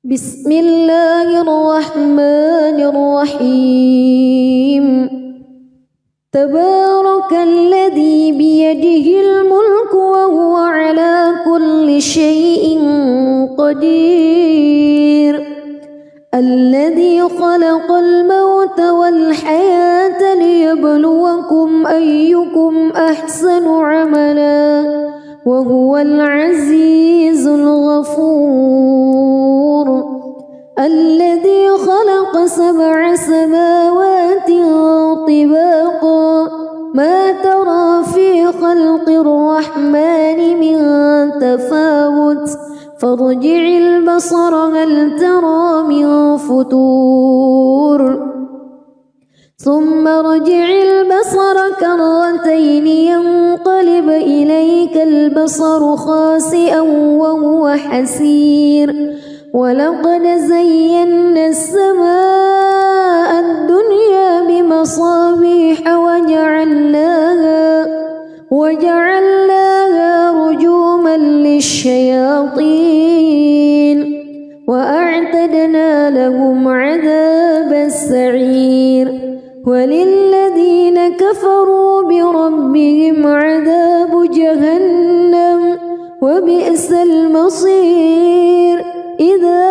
بسم الله الرحمن الرحيم تبارك الذي بيده الملك وهو على كل شيء قدير الذي خلق الموت والحياة ليبلوكم أيكم أحسن عملا وهو العزيز الغفور الذي خلق 7 سماوات طباقا ما ترى في خلق الرحمن من تفاوت فارجع البصر هل ترى من فتور ثم ارجع البصر كرتين ينقلب إليك البصر خاسئا وهو حسير ولقد زينا السماء الدنيا بمصابيح وجعلناها رجوما للشياطين وأعتدنا لهم عذاب السعير وللذين كفروا بربهم عذاب جهنم وبئس المصير إذا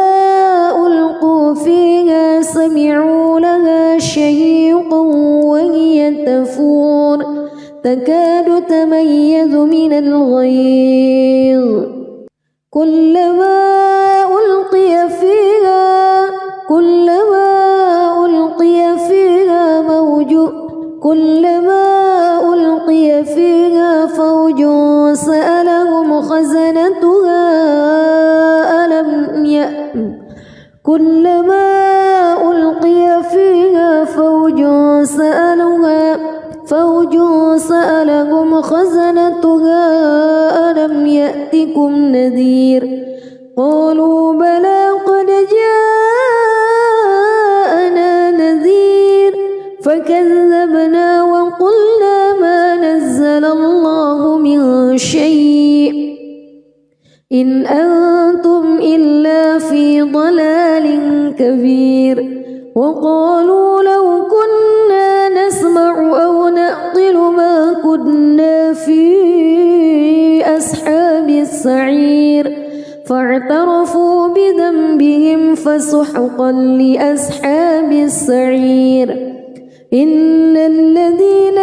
ألقوا فيها سمعوا لها شهيقا وهي تفور تكاد تميز من الغيظ كلما ألقي فيها فوج سألهم خزنتها ألم يأتكم نذير قالوا بلى قد جاءنا نذير فكذبنا وقلنا ما نزل الله من شيء إن أنتم إلا في ضلال كبير وقالوا لو كنا نسمع أو نعقل ما كنا في أصحاب السعير فاعترفوا بذنبهم فسحقا لأصحاب السعير إن الذين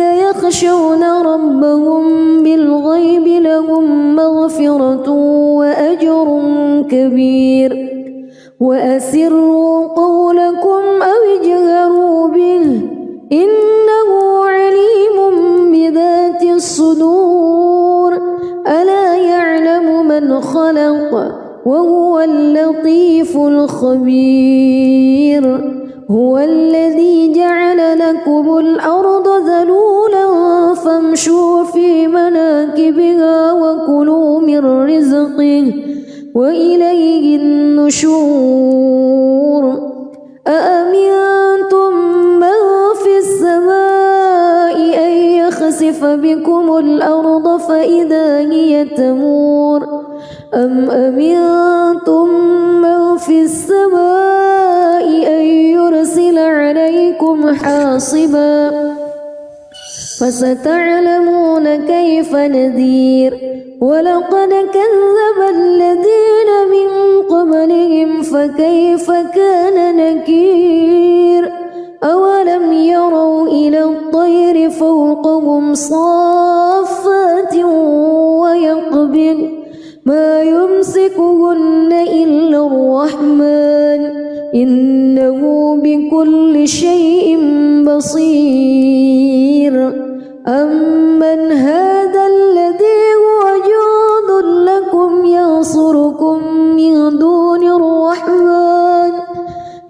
يخشون ربهم بالغيب لهم مغفرة وأجر كبير وأسروا قولكم أو اجهروا به إنه عليم بذات الصدور ألا يعلم من خلق وهو اللطيف الخبير هو الذي جعل لكم الأرض ذلولا فامشوا في مناكبها وكلوا من رزقه وإليه النشور أأمنتم من في السماء أن يخسف بكم الأرض فإذا هي تمور أم أمنتم من في السماء أن يرسل عليكم حاصبا فستعلمون كيف نذير ولقد كذب الذين من قبلهم فكيف كان نكير أولم يروا إلى الطير فوقهم صافات ويقبض ما يمسكهن إلا الرحمن إنه بكل شيء بصير أمن هذا الذي هو جند لكم ينصركم من دون الرحمن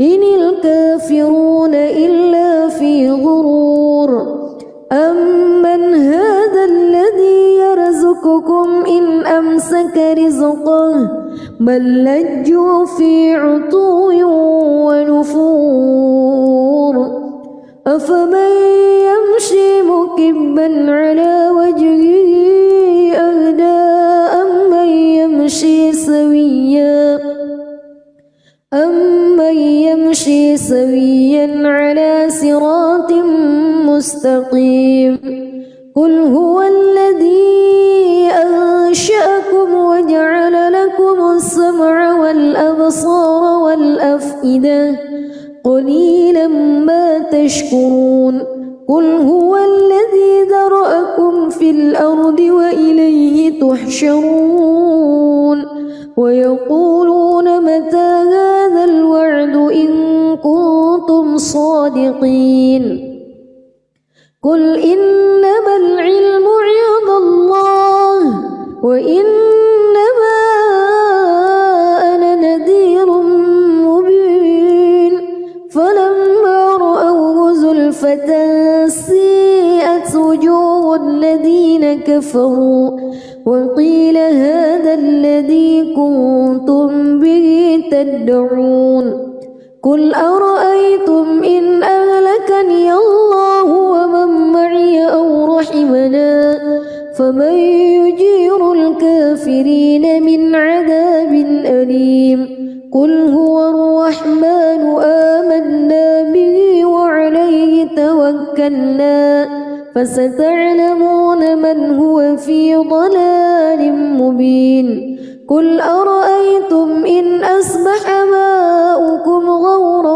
إن الكافرون إلا في غرور أمن هذا الذي يرزقكم إن أمسك رزقه بل لجوا في عتو ونفور أفمن يمشي مكبا على وجهه أهدى سويا على صراط مستقيم قل هو الذي أنشأكم وجعل لكم السمع والأبصار والأفئدة قليلا ما تشكرون قل هو الذي ذرأكم في الأرض وإليه تحشرون ويقولون متى هذا الوعد إن كنتم صادقين قل إنما العلم عند الله وإنما أنا نذير مبين فلما رأوه زلفة سيئت وجوه الذين كفروا وقيل هذا الذي كنتم به تدعون قل أرأيتم إن أهلكني الله ومن معي أو رحمنا فمن يجير الكافرين من عذاب أليم قل هو الرحمن آمنا به وعليه توكلنا فستعلمون من هو في ضلال مبين قل أرأيتم إن أصبح ماؤكم غورا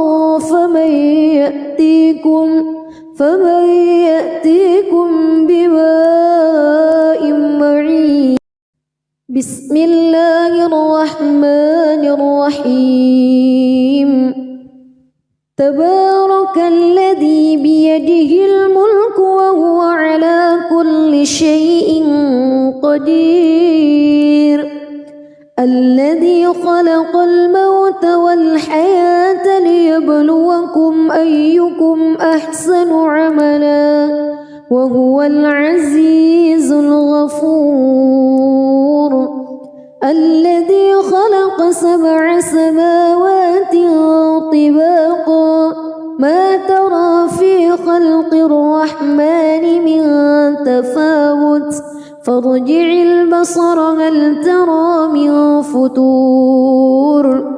فمن يأتيكم بماء معين بسم الله الرحمن الرحيم تبارك الذي بيده الملك وهو على كل شيء قدير الذي خلق الموت والحياة ليبلوكم أيكم أحسن عملا وهو العزيز الغفور الذي خلق 7 سماوات طباقا ما ترى في خلق الرحمن من تفاوت فارجع البصر هل ترى من فتور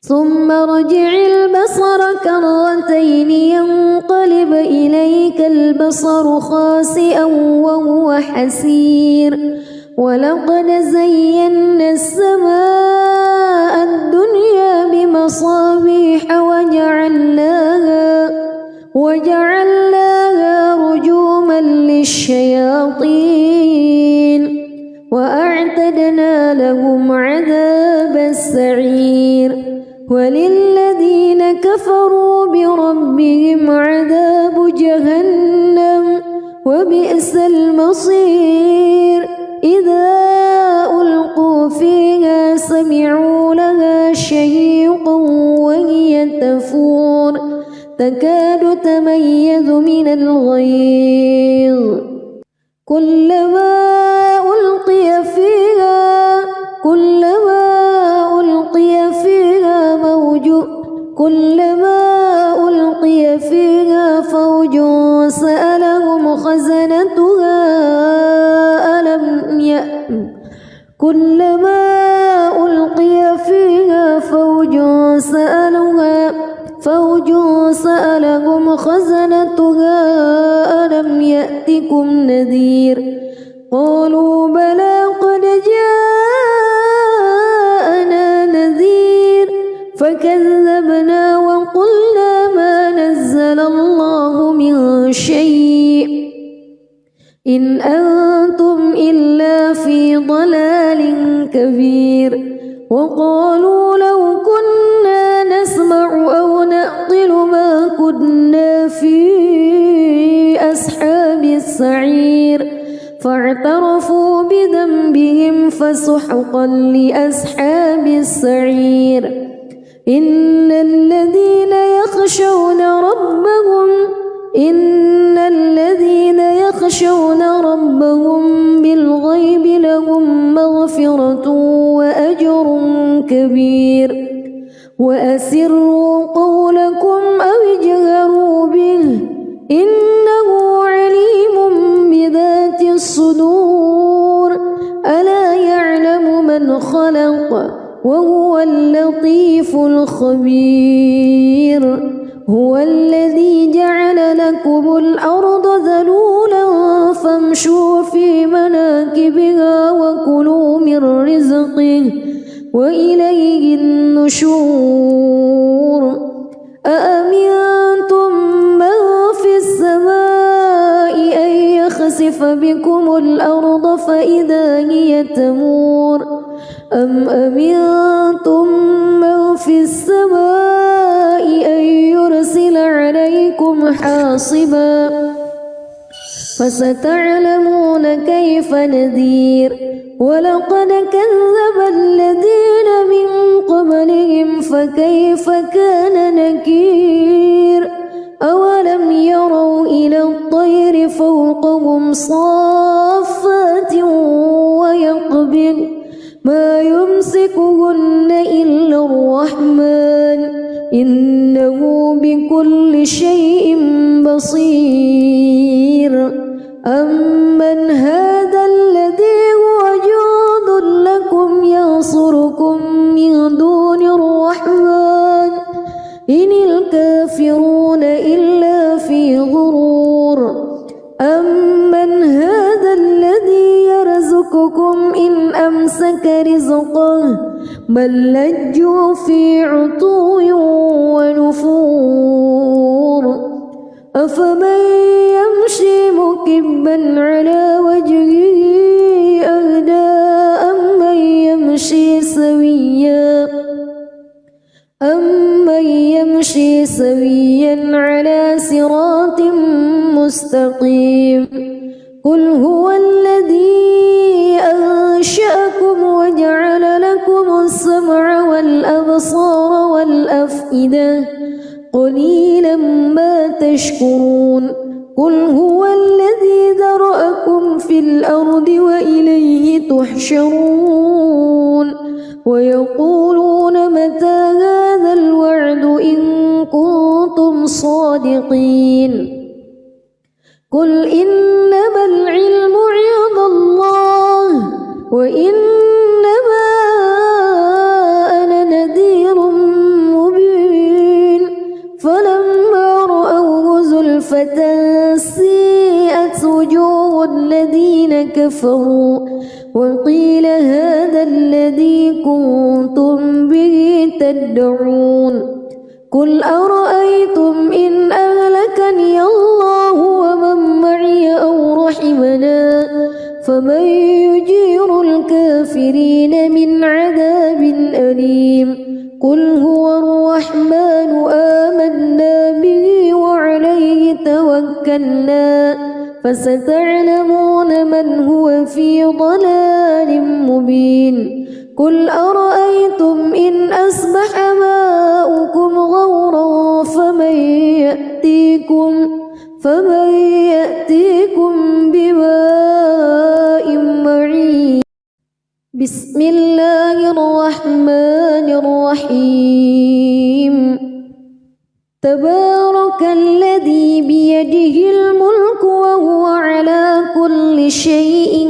ثم ارجع البصر كرتين ينقلب إليك البصر خاسئا وهو حسير ولقد زينا السماء الدنيا بمصابيح وجعلناها رجوما للشياطين وأعتدنا لهم عذاب السعير وللذين كفروا بربهم عذاب جهنم وبئس المصير إذا ألقوا فيها سمعوا لها شهيقا وهي تفور تكاد تميز من الغيظ كلما ألقي فيها فوج سألهم خزنتها ألم يأتكم نذير قالوا بلى قد جاءنا نذير فكذبنا وقلنا ما نزل الله من شيء إن أنتم إلا في ضلال كبير وقالوا لو كنا نسمع أو نعقل ما كنا في أصحاب السعير فاعترفوا بذنبهم فسحقا لأصحاب السعير إن الذين يخشون ربهم بالغيب لهم مغفرة وأجر كبير وأسروا قولكم أو اجهروا به إنه عليم بذات الصدور ألا يعلم من خلق وهو اللطيف الخبير هو الذي جعل لكم الأرض ذلولا فامشوا في مناكبها وكلوا من رزقه وإليه النشور أأمنتم من في السماء أن يخسف بكم الأرض فإذا هي تمور أم أمنتم من في السماء أن يرسل عليكم حاصبا فستعلمون كيف نذير ولقد كذب الذين من قبلهم فكيف كان نكير أولم يروا إلى الطير فوقهم صافات ويقبض ما يمسكهن إلا الرحمن إنه بكل شيء بصير أمن هذا الذي هو جند لكم ينصركم من دون الرحمن إن الكافرون إلا في غرور أمن هذا الذي يرزقكم إن أمسك رزقه بل لجوا في عتو ونفور أفمن يمشي مكبا على وجهه أهدى أمن يمشي سويا على صراط مستقيم قل هو الذي أنشأكم وجعل لكم السمع والأبصار والأفئدة قليلا ما تشكرون قل هو الذي ذرأكم في الأرض وإليه تحشرون ويقولون متى هذا الوعد إن كنتم صادقين قل إنما العلم عند الله وإنما أنا نذير مبين فلما رأوه زلفة سيئت وجوه الذين كفروا وقيل هذا الذي كنتم به تدعون قل أرأيتم إن أهلكني الله ومن معي أو رحمنا فمن يجير الكافرين من عذاب أليم قل هو الرحمن آمنا به وعليه توكلنا فستعلمون من هو في ضلال مبين قل أرأيتم إن أصبح ماؤكم غورا فمن يأتيكم بماء معين بسم الله الرحمن الرحيم تبارك الذي بيده الملك وهو على كل شيء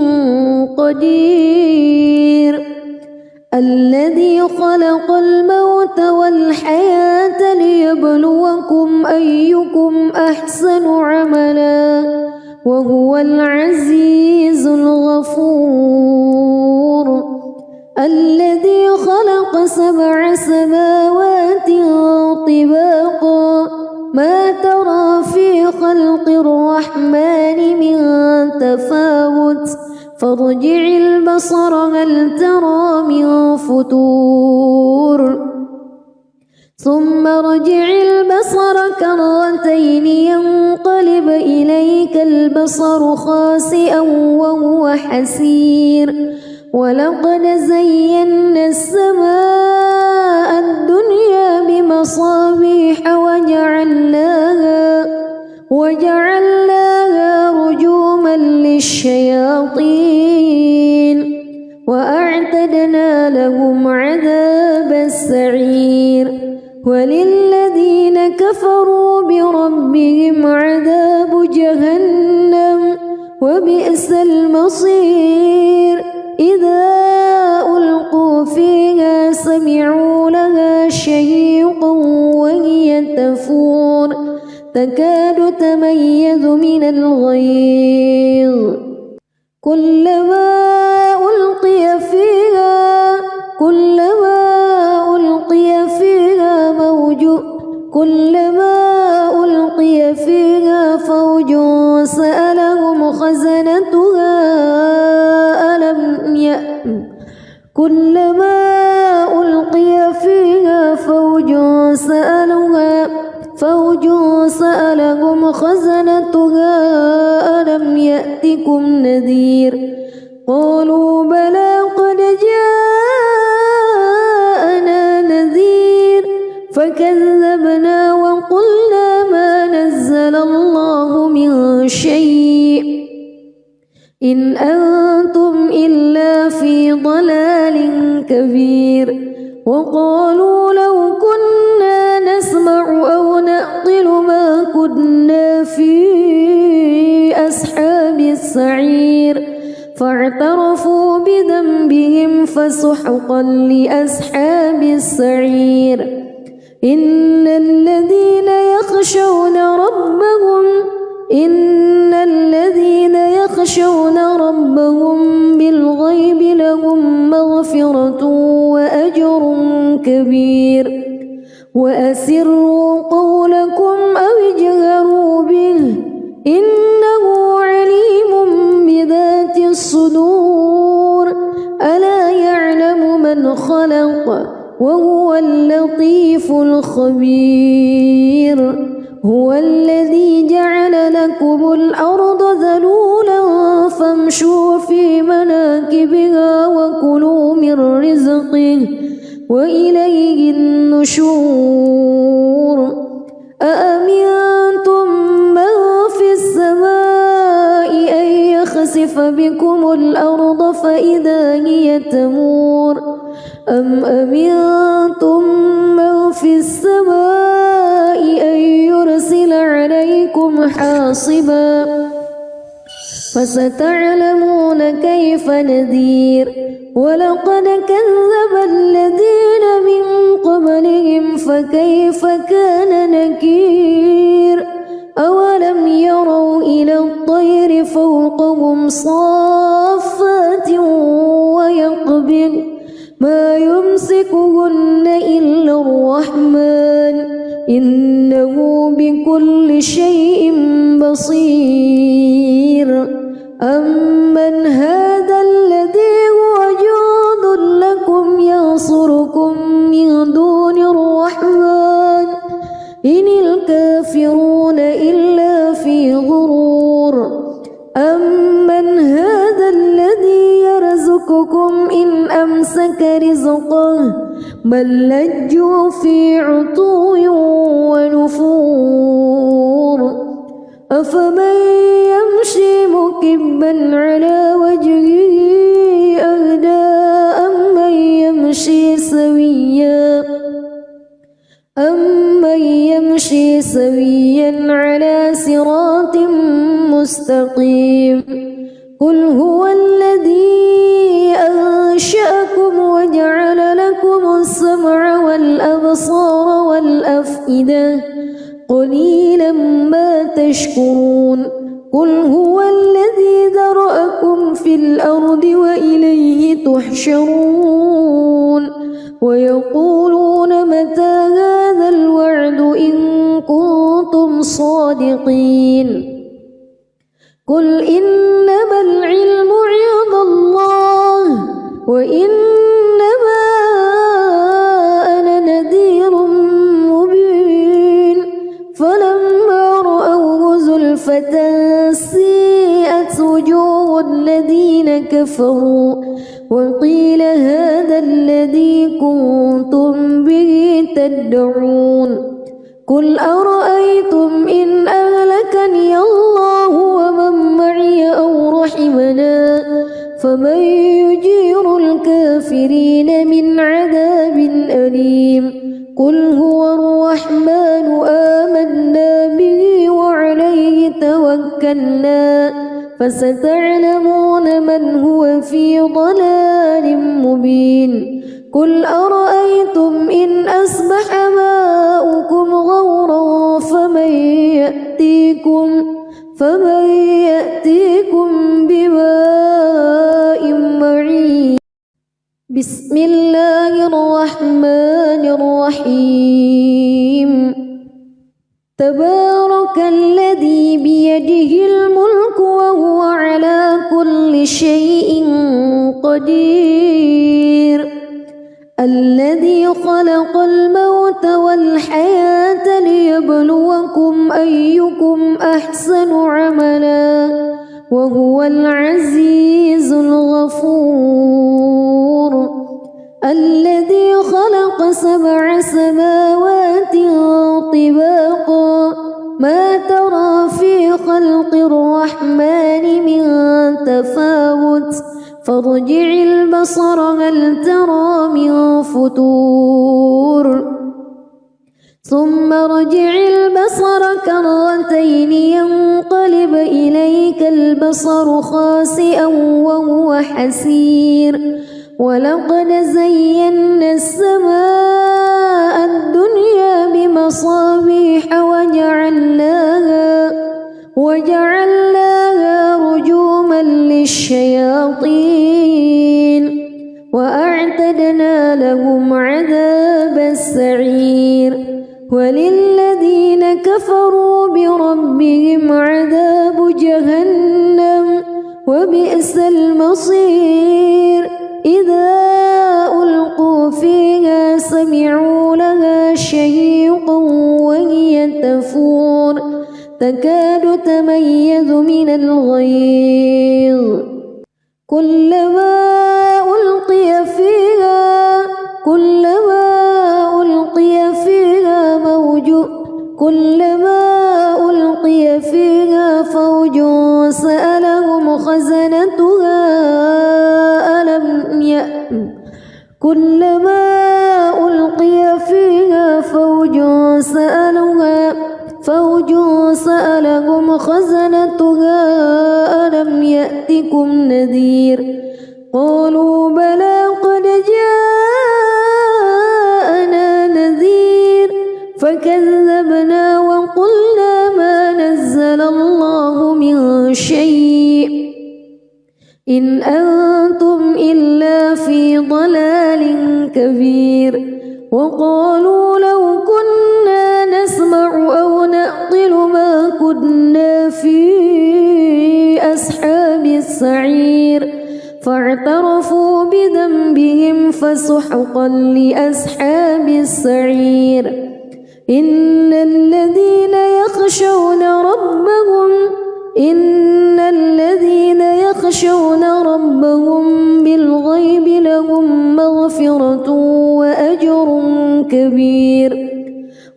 قدير الذي خلق الموت والحياة ليبلوكم أيكم أحسن عملا وهو العزيز الغفور الذي خلق 7 سماوات طباقا ما ترى في خلق الرحمن من تفاوت فارجع البصر هل ترى من فتور ثم ارجع البصر كرتين ينقلب إليك البصر خاسئا وهو حسير ولقد زينا السماء الدنيا بمصابيح وجعلناها رجوما للشياطين وأعتدنا لهم عذاب السعير وللذين كفروا بربهم عذاب جهنم وبئس المصير إذا ألقوا فيها الغيظ كلما ألقي فيها فوج سألهم خزنتها ألم يأتكم نذير قالوا بلى قد جاءنا نذير فكذبنا وقلنا ما نزل الله من شيء إن أنتم إلا في ضلال كبير وقالوا لو كنا نسمع أو نعقل ما كنا في أصحاب السعير فاعترفوا بذنبهم فسحقا لأصحاب السعير إن الذين يخشون ربهم بالغيب لهم مغفرة وأجر كبير وأسروا قولكم أو اجهروا به إنه عليم بذات الصدور ألا يعلم من خلق وهو اللطيف الخبير هو الذي جعل لكم الأرض ذلولا فامشوا في مناكبها وكلوا من رزقه وإليه النشور أأمنتم من في السماء أن يخسف بكم الأرض فإذا هي تمور أم أمنتم من في السماء أن يرسل عليكم حاصبا فستعلمون كيف نذير ولقد كذب الذين من قبلهم فكيف كان نكير أولم يروا إلى الطير فوقهم صافات ويقبض ما يمسكهن إلا الرحمن إنه بكل شيء بصير أمن هذا الذي هو جند لكم ينصركم من دون الرحمن إن الكافرون إلا في غرور أمن هذا الذي يرزقكم إن أمسك رزقه بل لجوا في عتو ونفور أفمن يمشي مكبا على وجهه أهدى أمن يمشي سويا على صراط مستقيم قل هو الذي أنشأكم وجعل لكم السمع والأبصار والأفئدة قليلا ما تشكرون قل هو الذي ذرأكم في الأرض وإليه تحشرون ويقولون متى هذا الوعد إن كنتم صادقين قل إنما العلم عند الله وإنما أنا نذير مبين فلما رأوه زلفة سيئت وجوه الذين كفروا وقيل هذا الذي كنتم به تدعون قل أرأيتم إن أهلكني الله ومن معي أو رحمنا فمن يجير الكافرين من عذاب أليم قل هو الرحمن آمنا به وعليه توكلنا فستعلمون من هو في ضلال مبين قل أرأيتم إن أصبح ماؤكم غورا فمن بسم الله الرحمن الرحيم تبارك الذي بيده الملك وهو على كل شيء قدير الذي خلق الموت والحياة ليبلوكم أيكم أحسن عملا وهو العزيز الغفور الذي خلق 7 سماوات طباقا ما ترى في خلق الرحمن من تفاوت فارجع البصر هل ترى من فتور ثم ارجع البصر كرتين ينقلب إليك البصر خاسئا وهو حسير ولقد زينا السماء الدنيا بمصابيح وجعلناها رجوما للشياطين وأعتدنا لهم عذاب السعير وللذين كفروا بربهم عذاب جهنم وبئس المصير إذا ألقوا فيها سمعوا لها شهيقا وهي تفور تكاد تميز من الغيظ كلما ألقي فيها فوج سألهم خزنتها ألم يأتكم نذير قالوا بلى قد جاءنا نذير فكذبنا وقلنا ما نزل الله من شيء إن أنتم إلا في ضلال كبير وقالوا لو كنا نسمع أو نعقل ما كنا في أصحاب السعير فاعترفوا بذنبهم فسحقا لأصحاب السعير إن الذين يخشون ربهم بالغيب لهم مغفرة وأجر كبير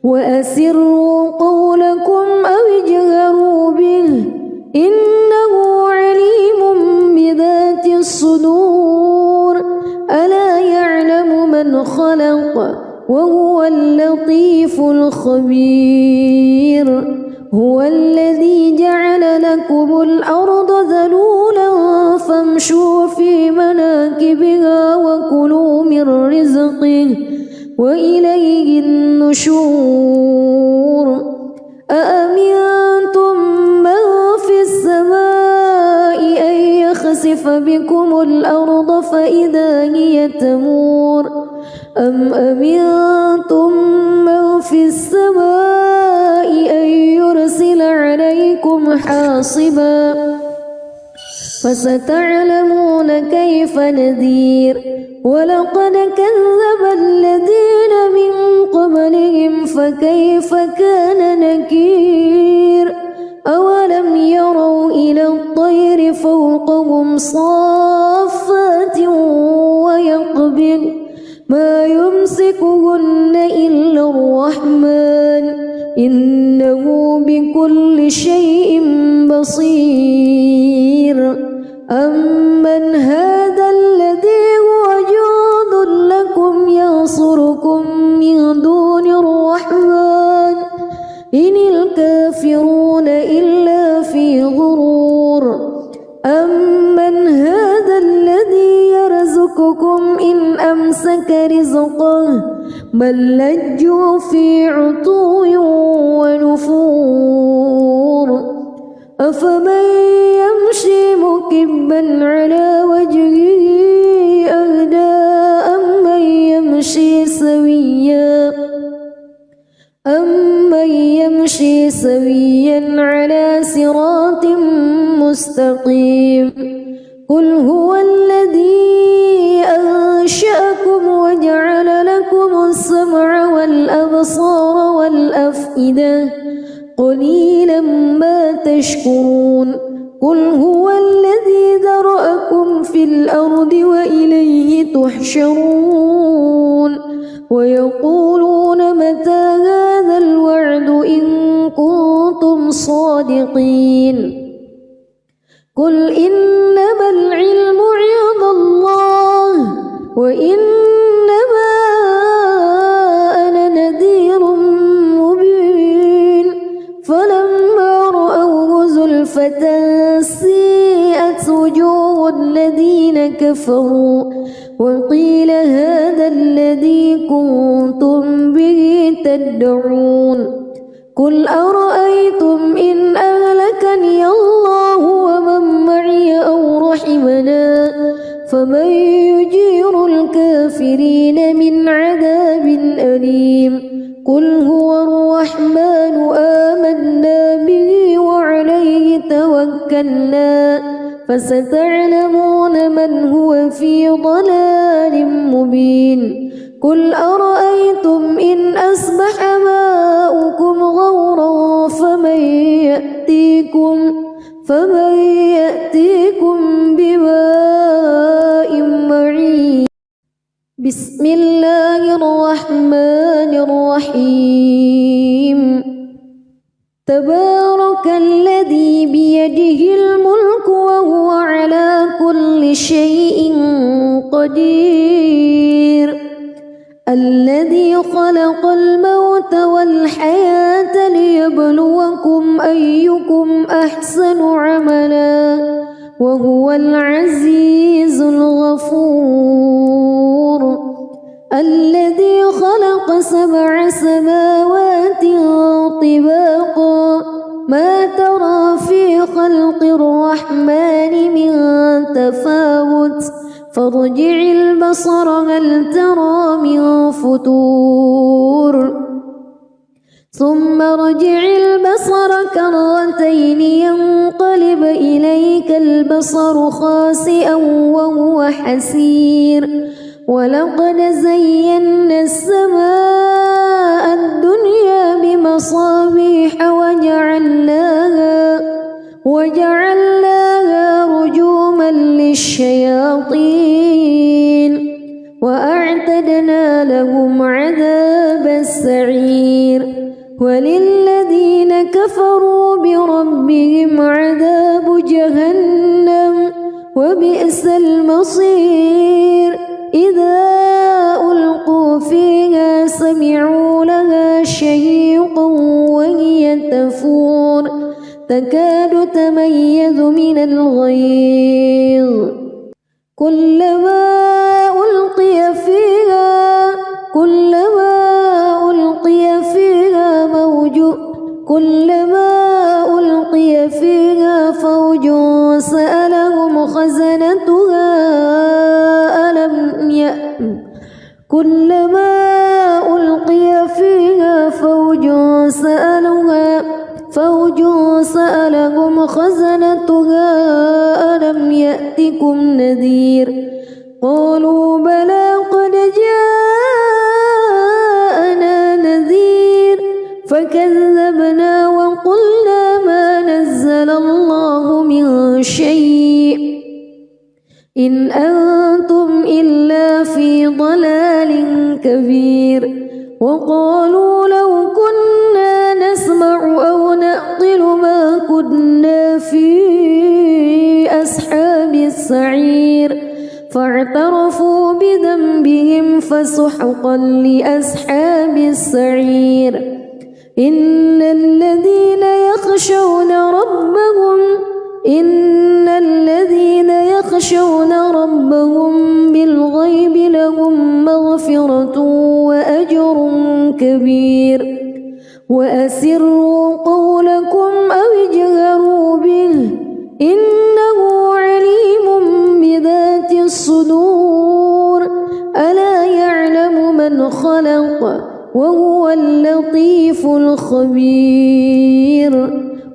وأسروا قولكم أو اجهروا به إنه عليم بذات الصدور ألا يعلم من خلق وهو اللطيف الخبير هو الذي جعل لكم الأرض ذلولا فامشوا في مناكبها وكلوا من رزقه وإليه النشور أأمنتم من في السماء أن يخسف بكم الأرض فإذا هي تمور أم أمنتم من في السماء أن يرسل عليكم حاصبا فستعلمون كيف نذير ولقد كذب الذين من قبلهم فكيف كان نكير أولم يروا إلى الطير فوقهم صافات ويقبض ما يمسكهن إلا الرحمن إنه بكل شيء بصير أمن هذا الذي هو جند لكم ينصركم من دون الرحمن إن الكافرون إلا في غرور أمن هذا الذي يرزقكم إن أمسك رزقه بل لجوا في عتو ونفور أفمن يمشي مكبا على وجهه أهدى مستقيم قل هو الذي أنشأكم وجعل لكم السمع والأبصار والأفئدة قليلا ما تشكرون قل هو الذي ذرأكم في الأرض وإليه تحشرون ويقولون متى هذا الوعد إن كنتم صادقين قل إنما العلم عند الله وإنما أنا نذير مبين فلما رأوه زلفة سيئت وجوه الذين كفروا وقيل هذا الذي كنتم به تدعون قل أرأيتم إن أهلكني الله ومن معي أو رحمنا فمن يجير الكافرين من عذاب أليم قل هو الرحمن آمنا به وعليه توكلنا فستعلمون من هو في ضلال مبين قل أرأيتم إن أصبح ماؤكم غورا فمن يأتيكم بماء معين بسم الله الرحمن الرحيم تبارك الذي بيده الملك وهو على كل شيء قدير الذي خلق الموت والحياة ليبلوكم أيكم أحسن عملا وهو العزيز الغفور الذي خلق 7 سماوات طباقا ما ترى في خلق الرحمن من تفاوت فارجع البصر هل ترى من فطور ثم ارجع البصر كرتين ينقلب إليك البصر خاسئا وهو حسير ولقد زينا السماء الدنيا بمصابيح وجعلناها رجوما للشياطين وأعتدنا لهم عذاب السعير وللذين كفروا بربهم عذاب جهنم وبئس المصير إذا ألقوا فيها سمعوا لها شهيقا وهي تفور تكاد تميز من الغيظ كلما ألقي فيها فوج سألهم خزنتها كلما ألقي فيها فوج سألهم خزنتها ألم يأتكم نذير قالوا بلى قد جاءنا نذير فكذبنا وقلنا ما نزل الله من شيء إن أنتم إلا في ضلال كبير وقالوا لو كنا نسمع أو نعقل ما كنا في أصحاب السعير فاعترفوا بذنبهم فسحقا لأصحاب السعير إن الذين يخشون ربهم بالغيب لهم مغفرة وأجر كبير وأسروا قولكم أو اجهروا به إنه عليم بذات الصدور ألا يعلم من خلق وهو اللطيف الخبير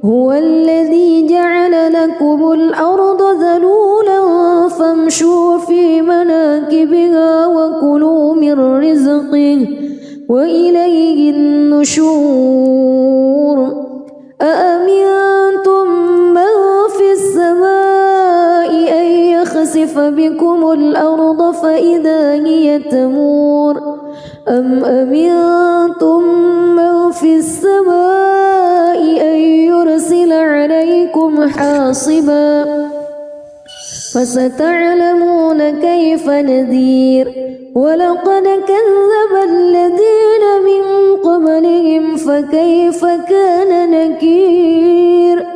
هو الذي جعل لكم لكم الأرض ذلولا فامشوا في مناكبها وكلوا من رزقه وإليه النشور أأمنتم من في السماء أن يخسف بكم الأرض فإذا هي تمور أم أمنتم من في السماء أن يرسل عليكم حاصبا فستعلمون كيف نذير ولقد كذب الذين من قبلهم فكيف كان نكير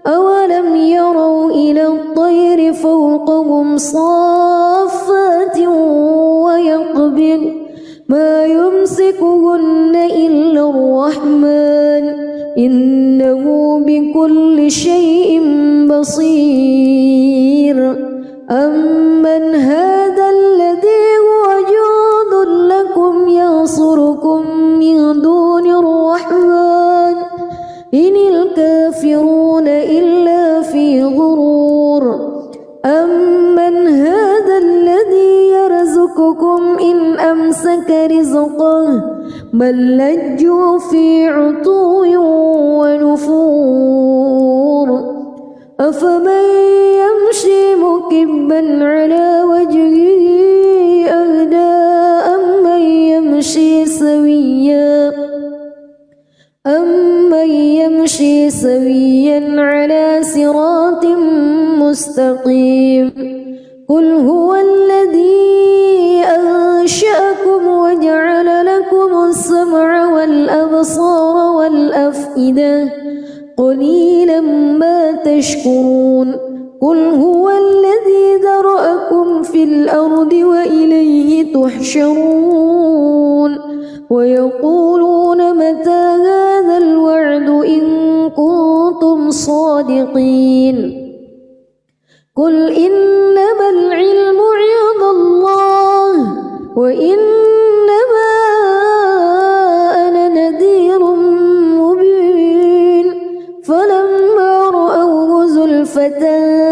أولم يروا إلى الطير فوقهم صافات ويقبض ما يمسكهن إلا الرحمن إنه بكل شيء بصير أمن هذا الذي هو جند لكم ينصركم من دون الرحمن إن الكافرون إلا في غرور أمن هذا الذي يرزقكم إن أمسك رزقه بل لجوا في عتو ونفور أفمن يمشي مكبا على وجهه أهدى أمن يمشي سويا على صراط مستقيم قل هو الذي أنشأكم وجعل لكم السمع والأبصار والأفئدة قليلا ما تشكرون قل هو الذي ذرأكم في الأرض وإليه تحشرون ويقولون متى هذا الوعد إن كنتم صادقين قل إنما العلم عند الله وإنما أنا نذير مبين فلما رأوه زلفة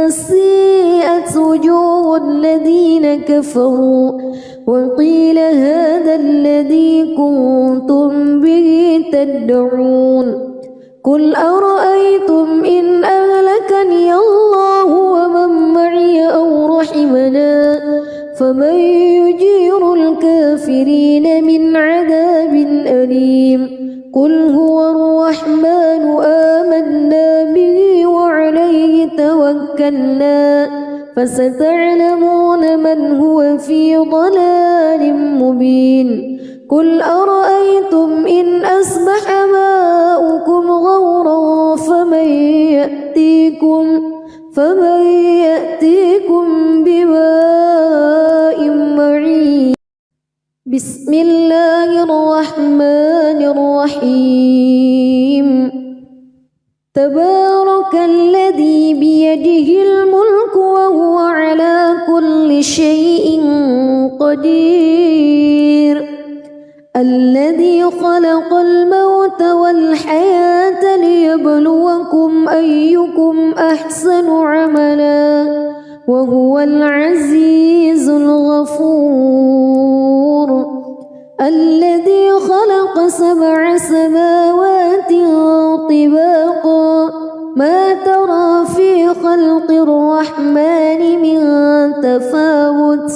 سيئت وجوه الذين كفروا وقيل هذا الذي كنتم به تدعون قل أرأيتم إن أهلكني الله ومن معي أو رحمنا فمن يجير الكافرين من عذاب أليم قل هو الرحمن آمنا به وعليه توكلنا فستعلمون من هو في ضلال مبين قل أرأيتم إن أصبح ماؤكم غورا فمن يأتيكم بماء معين بسم الله الرحمن الرحيم تبارك الذي بيده الملك وهو على كل شيء قدير الذي خلق الموت والحياة ليبلوكم أيكم أحسن عملا وهو العزيز الغفور الذي خلق 7 سماوات طباقا ما ترى في خلق الرحمن من تفاوت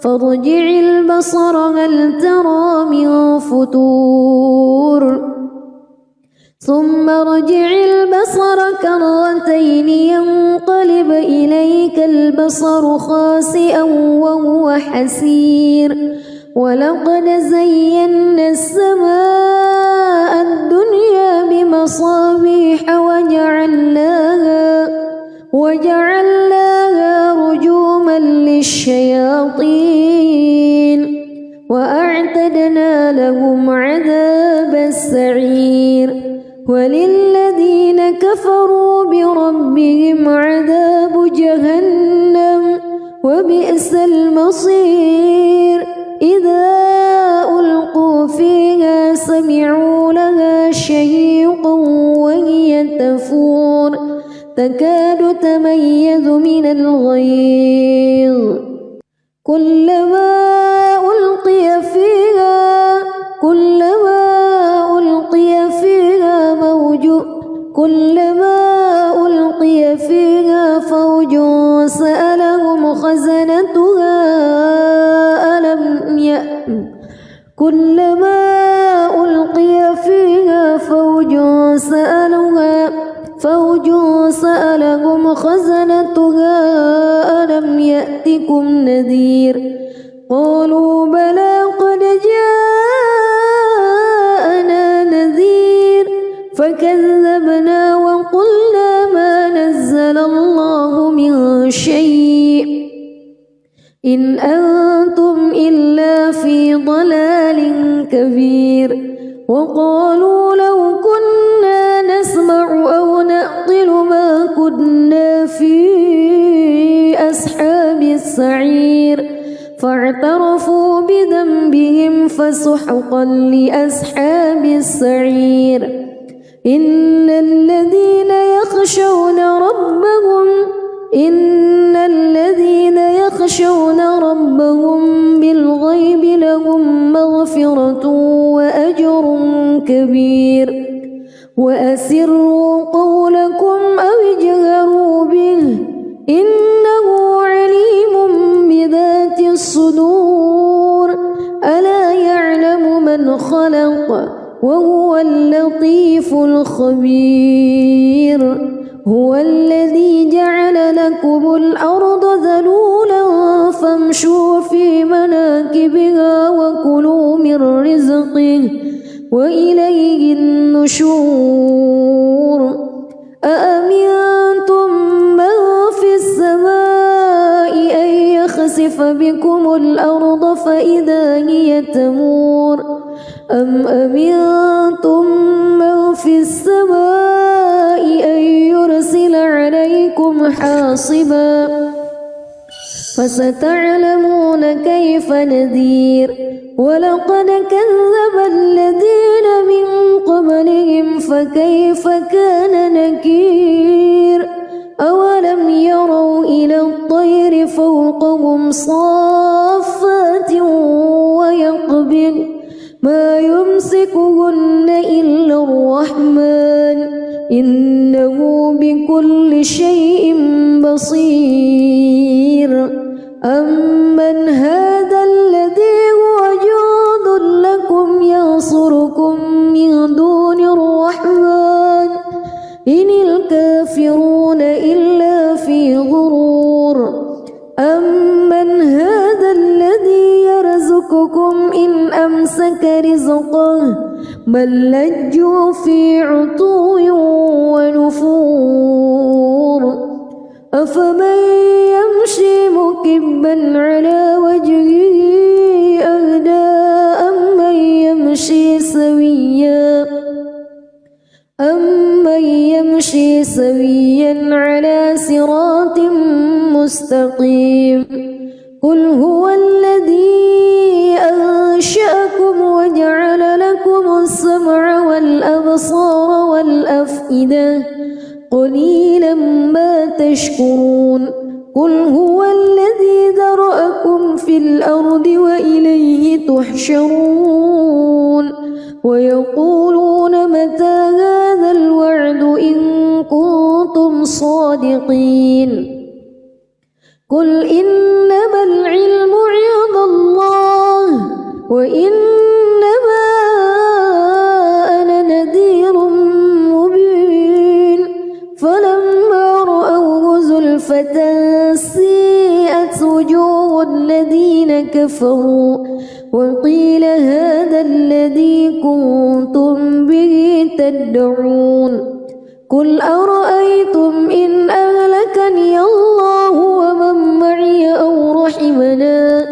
فارجع البصر هل ترى من فتور ثم ارجع البصر كرتين ينقلب إليك البصر خاسئا وهو حسير ولقد زينا السماء الدنيا بمصابيح وجعلناها رجوما للشياطين وأعتدنا لهم عذاب السعير وللذين كفروا بربهم عذاب جهنم وبئس المصير إذا ألقوا فيها سمعوا لها شهيقا وهي تفور تكاد تميز من الغيظ كلما ألقي فيها فوج سألهم خزنتها ألم يأتكم نذير قالوا بلى قد جاءنا نذير فكذبنا وقلنا ما نزل الله من شيء إن أنتم إلا في ضلال كبير وقالوا لو كنا نسمع أو نعقل ما كنا في أصحاب السعير فاعترفوا بذنبهم فسحقا لأصحاب السعير إن الذين يخشون ربهم بالغيب لهم مغفرة وأجر كبير وأسروا قولكم أو اجهروا به إنه عليم بذات الصدور ألا يعلم من خلق وهو اللطيف الخبير هو الذي جعل لكم الأرض ذلولا فامشوا في مناكبها وكلوا من رزقه وإليه النشور أأمنتم من في السماء أن يخسف بكم الأرض فإذا هي تمور أم أمنتم من في السماء أن يرسل عليكم حاصبا فستعلمون كيف نذير ولقد كذب الذين من قبلهم فكيف كان نكير أولم يروا إلى الطير فوقهم صافات ويقبض ما يمسكهن إلا الرحمن إنه بكل شيء بصير أمن هذا الذي هو جند لكم ينصركم من دون الرحمن إن الكافرون إلا في غرور أمن هذا الذي يرزقكم إن أمسك رزقه بل لجوا في عتو ونفور أفمن يمشي مكبا على وجهه أهدى أمن يمشي سويا على صراط مستقيم قل هو الذي أنشأكم وجعل لكم السمع والأبصار والأفئدة قليلا ما تشكرون قل هو الذي ذرأكم في الأرض وإليه تحشرون ويقولون متى هذا الوعد إن كنتم صادقين قل إنما العلم عند الله وإنما أنا نذير مبين فلما رأوه زلفة سيئت وجوه الذين كفروا وقيل هذا الذي كنتم به تدعون قل أرأيتم إن أهلكني الله ومن معي أو رحمنا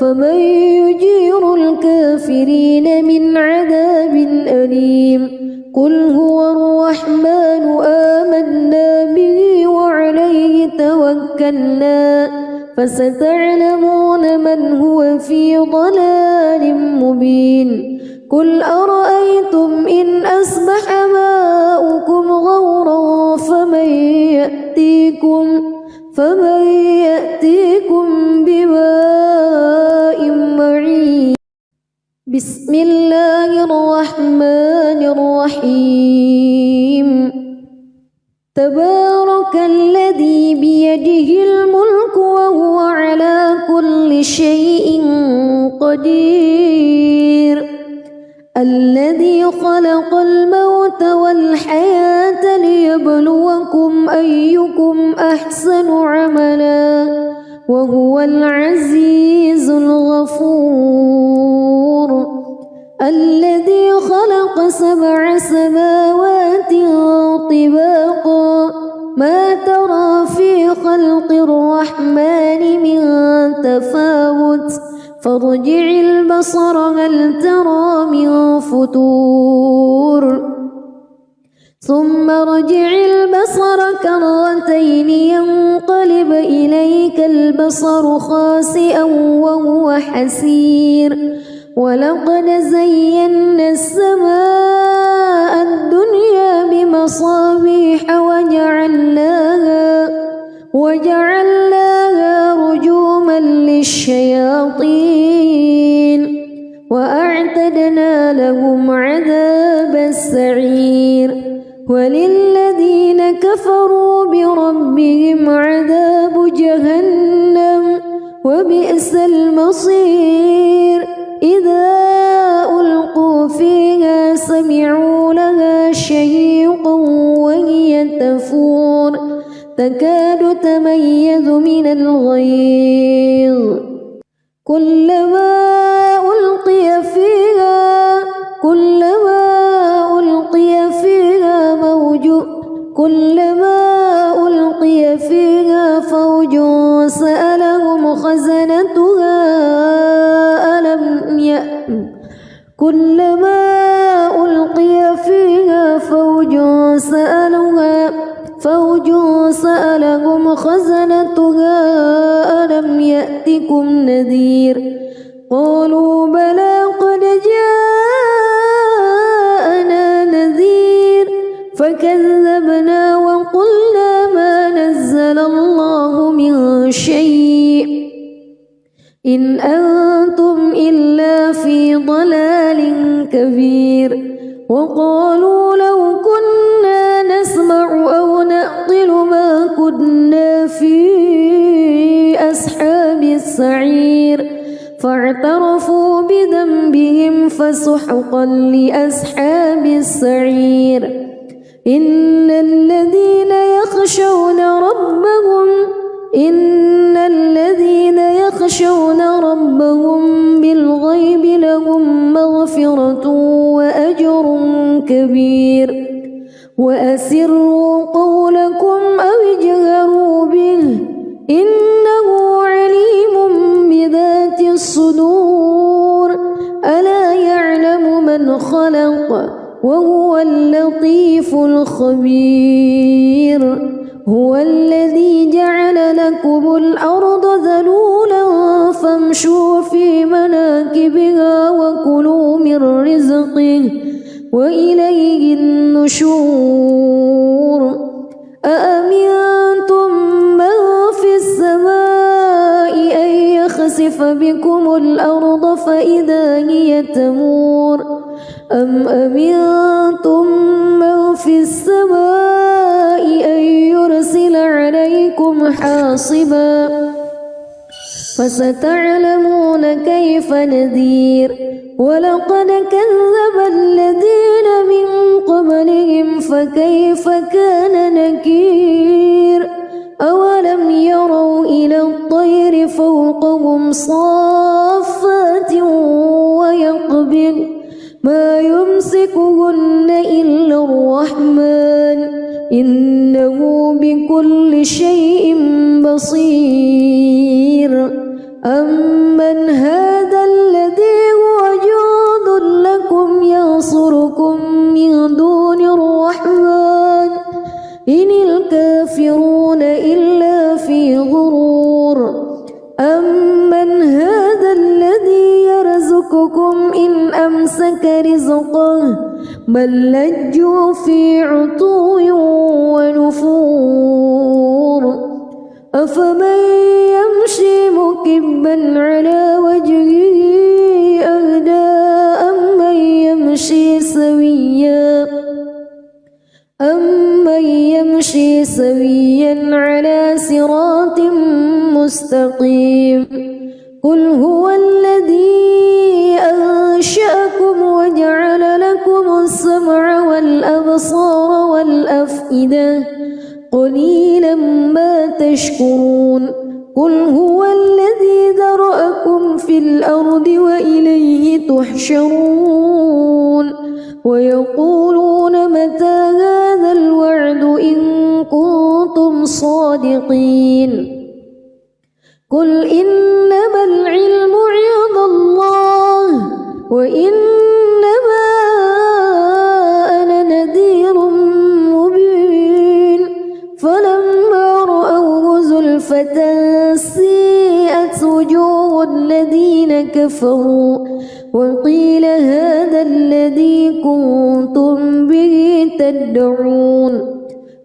فمن يجير الكافرين من عذاب أليم قل هو الرحمن آمنا به وعليه توكلنا فستعلمون من هو في ضلال مبين قل أرأيتم إن أصبح ماؤكم غورا فمن يأتيكم بماء معين. بسم الله الرحمن الرحيم. تبارك الذي بيده الملك وهو على كل شيء قدير. الذي خلق الموت والحياة ليبلوكم أيكم أحسن عملا وهو العزيز الغفور. الذي خلق 7 سماوات طباقا ما ترى في خلق الرحمن من تفاوت فارجع البصر هل ترى من فطور ثم ارجع البصر كرتين ينقلب إليك البصر خاسئا وهو حسير. ولقد زينا السماء الدنيا بمصابيح وجعلناها رجوما للشياطين وأعتدنا لهم عذاب السعير. وللذين كفروا بربهم عذاب جهنم وبئس المصير. إذا ألقوا فيها سمعوا لها شهيقا وهي تفور تكاد تميز من الغيظ كلما ألقي فيها فوج سألهم خزنتها كلما ألقي فيها فوج سألهم خزنتها ألم يأتكم نذير قالوا بلى قد جاءنا نذير فكذبنا وقلنا ما نزل الله من شيء إن أنتم إلا في ضلال كبير. وقالوا لو كنا نسمع أو نعقل ما كنا في أصحاب السعير فاعترفوا بذنبهم فسحقا لأصحاب السعير. إن الذين يخشون ربهم بالغيب لهم مغفرة وأجر كبير. وأسروا قولكم أو اجهروا به إنه عليم بذات الصدور. ألا يعلم من خلق وهو اللطيف الخبير. هو الذي جعل لكم الأرض ذلولا فامشوا في مناكبها وكلوا من رزقه وإليه النشور. أأمنتم من في السماء أن يخسف بكم الأرض فإذا هي تمور أم أمنتم من في السماء أن يرسل عليكم حاصبا فستعلمون كيف نذير. ولقد كذب الذين من قبلهم فكيف كان نكير. أولم يروا إلى الطير فوقهم صافات ويقبض ما يمسكهن إلا الرحمن إنه بكل شيء بصير. أمن هذا الذي هو جند لكم ينصركم من دون الرحمن إن الكافرون إلا في غرور. أمن هذا الذي يرزقكم إن أمسك رزقه بل لجوا في عتو ونفور أفمن يمشي مكبا على وجهه أهدى أمن يمشي سويا على صراط مستقيم قل هو الذي أنشأكم وجعل لكم السمع والأبصار والأفئدة قليلا ما تشكرون قل هو الذي ذرأكم في الأرض وإليه تحشرون ويقولون متى هذا الوعد إن كنتم صادقين قل إنما العلم عند الله وإنما أنا نذير مبين فلما رأوه زلفة سيئت وجوه الذين كفروا وقيل هذا الذي كنتم به تدعون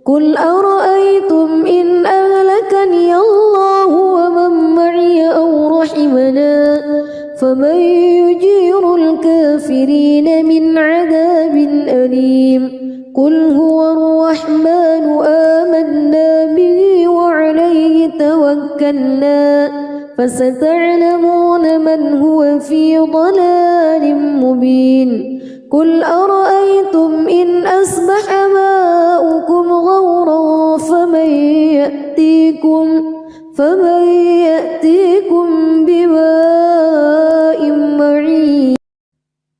قل أرأيتم إن أهلكني الله ومن معي أو رحمنا فمن يجير الكافرين من عذاب أليم قل هو الرحمن آمنا به وعليه توكلنا فستعلمون من هو في ضلال مبين قل أرأيتم إن أصبح ماؤكم غورا فمن يأتيكم بماء معين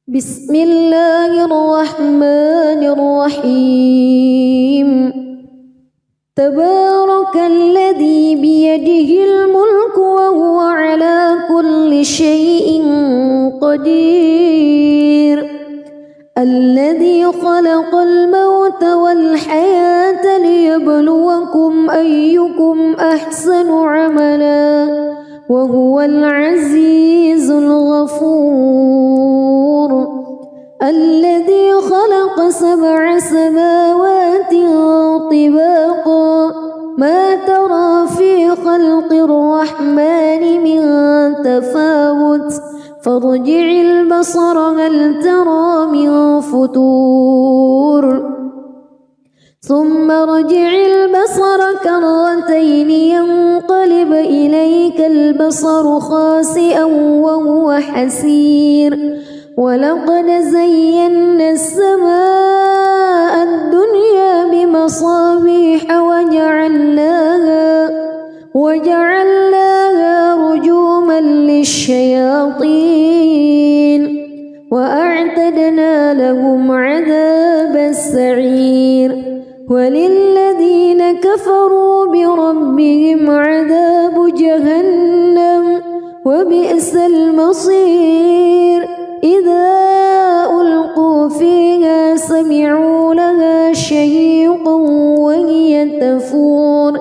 بسم الله الرحمن الرحيم تبارك الذي بيده الملك وهو على كل شيء قدير الذي خلق الموت والحياة ليبلوكم أيكم أحسن عملا وهو العزيز الغفور الذي خلق 7 سماوات طباقا ما ترى في خلق الرحمن من تفاوت فارجع البصر هل ترى من فتور ثم ارجع البصر كرتين ينقلب إليك البصر خاسئا وهو حسير ولقد زينا السماء الدنيا بمصابيح وجعلناها رجوما للشياطين وأعتدنا لهم عذاب السعير وللذين كفروا بربهم عذاب جهنم وبئس المصير إذا ألقوا فيها سمعوا لها شهيقا وهي تفور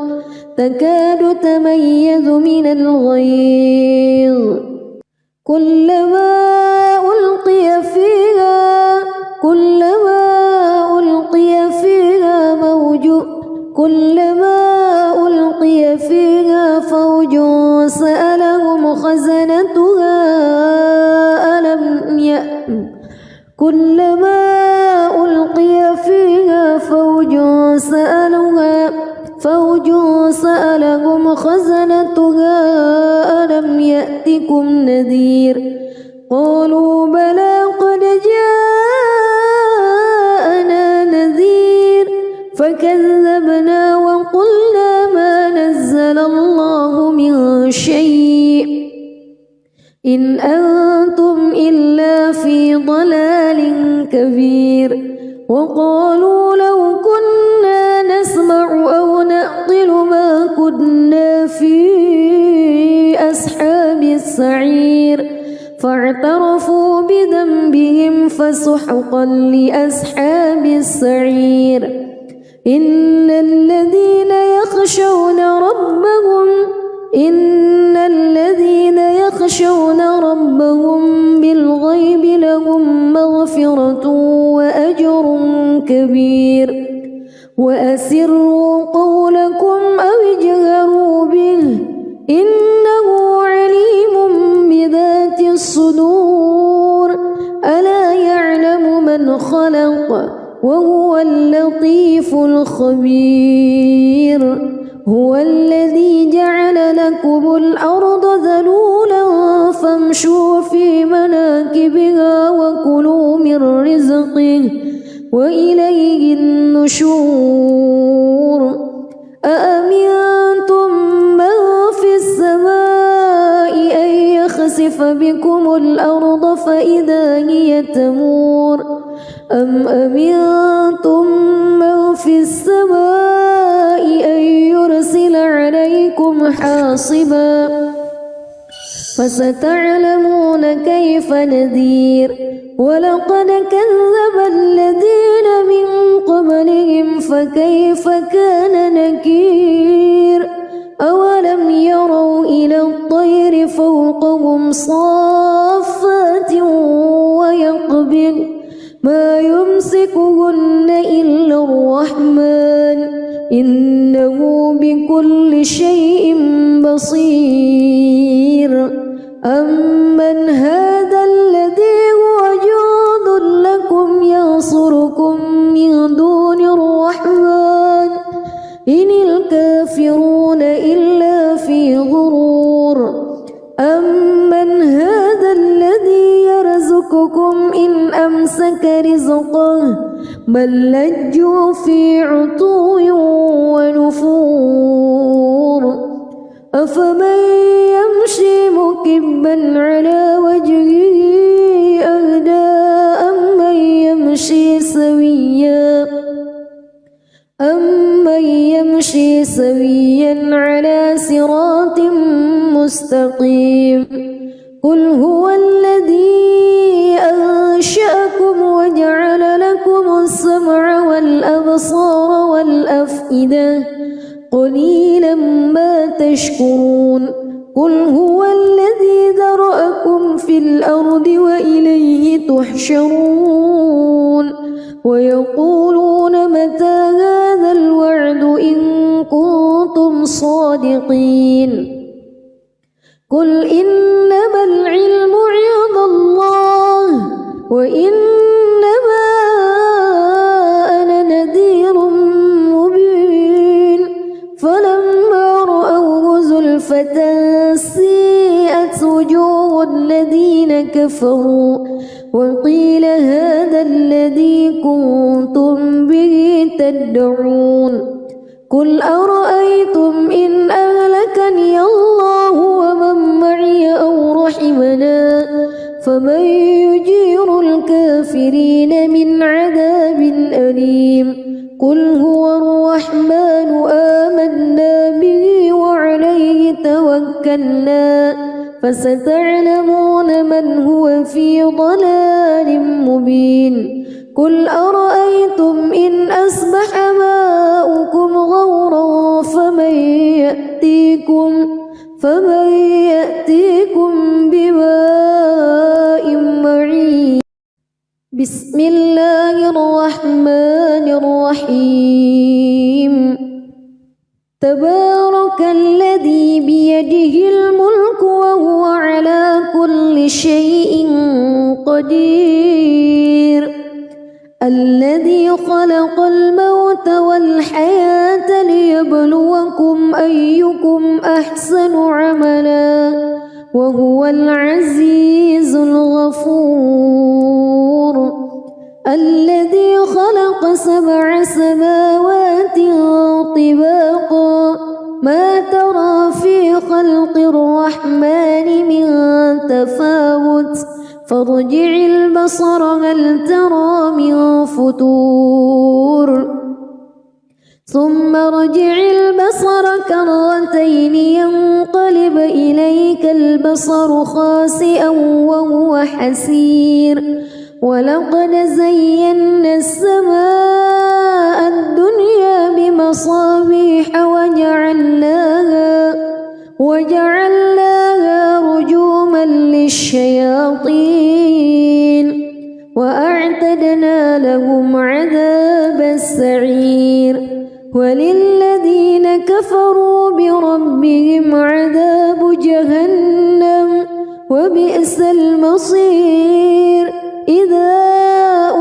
تكاد تميز من الغيظ كلما ألقي فيها فوج سألهم خزنتها كلما ألقي فيها فوج سألهم خزنتها ألم يأتكم نذير قالوا بلى قد جاءنا نذير فكذبنا وقلنا ما نزل الله من شيء إن أنتم إلا في ضلال كبير وقالوا لو كنا نسمع أو نعقل ما كنا في أصحاب السعير فاعترفوا بذنبهم فسحقا لأصحاب السعير إن الذين يخشون ربهم بالغيب لهم مغفرة كبير وأسروا قولكم أو اجهروا به إنه عليم بذات الصدور ألا يعلم من خلق وهو اللطيف الخبير هو الذي جعل لكم الأرض ذلولا فامشوا في مناكبها وكلوا من رزقه وإليه النشور أأمنتم من في السماء أن يخسف بكم الأرض فإذا هي تمور أم أمنتم من في السماء أن يرسل عليكم حاصبا فستعلمون كيف نذير ولقد كذب الذين من قبلهم فكيف كان نكير أولم يروا إلى الطير فوقهم صافات ويقبض ما يمسكهن إلا الرحمن إنه بكل شيء بصير أمن هذا الذي هو جند لكم ينصركم من دون الرحمن إن الكافرون إلا في غرور أمن هذا الذي يرزقكم إن أمسك رزقه بل لجوا في عتو ونفور أفمن يمشي مكبا على وجهه أهدى أمن يمشي سويا على صراط مستقيم قل هو الذي أنشأكم وجعل لكم السمع والأبصار والأفئدة قليلا ما تشكرون قل هو الذي ذرأكم في الأرض وإليه تحشرون ويقولون متى هذا الوعد إن كنتم صادقين قل إنما العلم عند الله وإنما أنا نذير مبين فلما رأوه زلفة سيئت وجوه الذين كفروا وقيل هذا الذي كنتم به تدعون قل أرأيتم إن أهلكني الله ومن معي أو رحمنا فمن يجير الكافرين من عذاب أليم قل هو الرحمن آمنا به وعليه توكلنا فستعلمون من هو في ضلال مبين قل أرأيتم إن أصبح ماؤكم غورا فمن يأتيكم بماء معين بسم الله الرحمن الرحيم تبارك الذي بيده الملك وهو على كل شيء قدير الذي خلق الموت والحياة ليبلوكم أيكم أحسن عملا وهو العزيز الغفور الذي خلق 7 سماوات طباقا ما ترى في خلق الرحمن من تفاوت فارجع البصر هل ترى من فتور ثم ارجع البصر كرتين ينقلب إليك البصر خاسئا وهو حسير ولقد زينا السماء الدنيا بمصابيح وجعلناها رجوما للشياطين وأعتدنا أعتدنا لهم عذاب السعير وللذين كفروا بربهم عذاب جهنم وبئس المصير إذا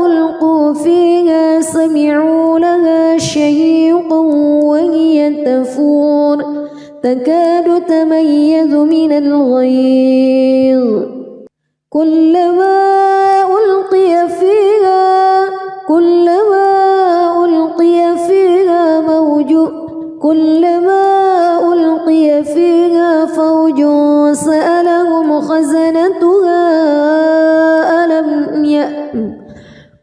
ألقوا فيها سمعوا لها شهيقا وهي تفور تكاد تميز من الغيظ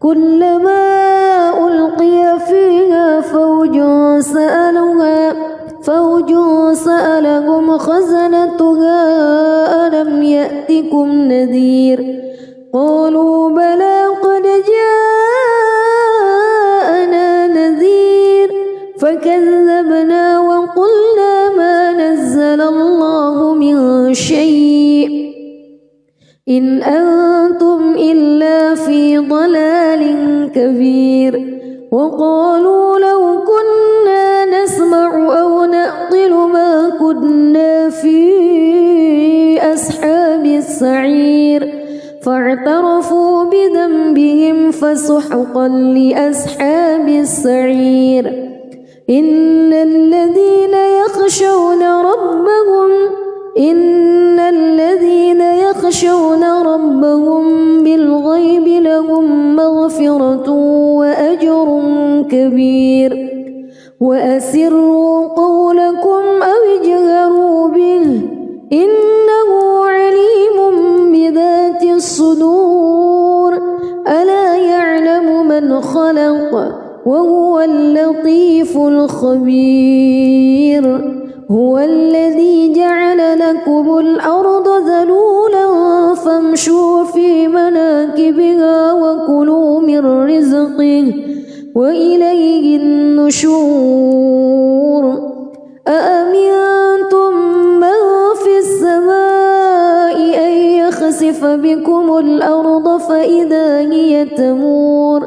كلما ألقي فيها فوج سألهم خزنتها ألم يأتكم نذير قالوا بلى قد جاءنا نذير فكذبنا وقلنا ما نزل الله من شيء إن أنتم إلا في ضلال كبير وقالوا لو كنا نسمع أو نعقل ما كنا في أصحاب السعير فاعترفوا بذنبهم فسحقا لأصحاب السعير إن الذين يخشون ربهم بالغيب لهم مغفرة وأجر كبير وأسروا قولكم أو اجهروا به إنه عليم بذات الصدور ألا يعلم من خلق وهو اللطيف الخبير هو الذي جعل لكم الأرض ذلولا فامشوا في مناكبها وكلوا من رزقه وإليه النشور أأمنتم من في السماء أن يخسف بكم الأرض فإذا هي تمور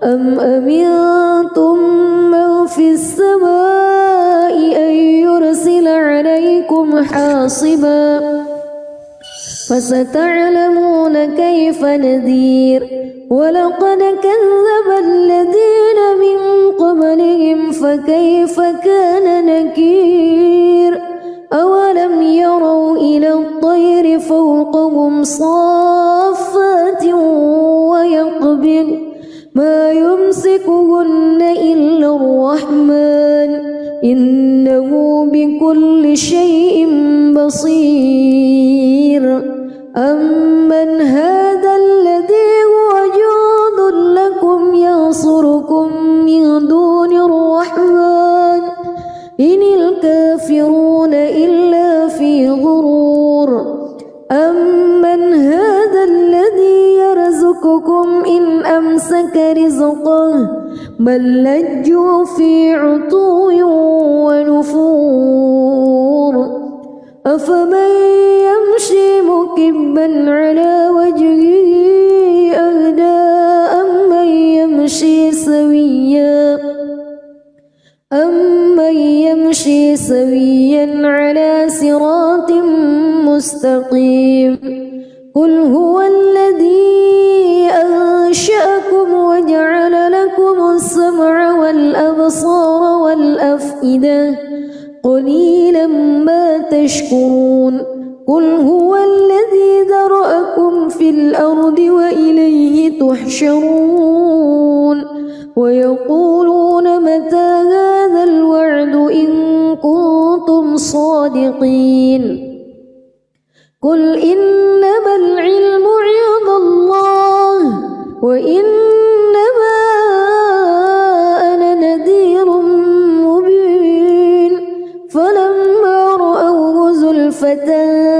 أم أمنتم من في السماء أن يرسل عليكم حاصبا فستعلمون كيف نذير ولقد كذب الذين من قبلهم فكيف كان نكير أولم يروا إلى الطير فوقهم صافات ويقبض ما يمسكهن إلا الرحمن إنه بكل شيء بصير أمن هذا الذي هو جند لكم ينصركم من دون الرحمن إن الكافرون إلا في غرور أمن هذا الذي يرزقكم إن أمسك رزقه بل لجوا في عتو ونفور أفمن يمشي مكبا على وجهه أهدى أمن يمشي سويا على صراط مستقيم قل هو الذي أنشأكم وجعل لكم السمع والأبصار والأفئدة قليلا ما تشكرون قل هو الذي ذرأكم في الأرض وإليه تحشرون ويقولون متى هذا الوعد إن كنتم صادقين قل إنما العلم عند الله وإنما أنا نذير مبين فلما رأوه زلفة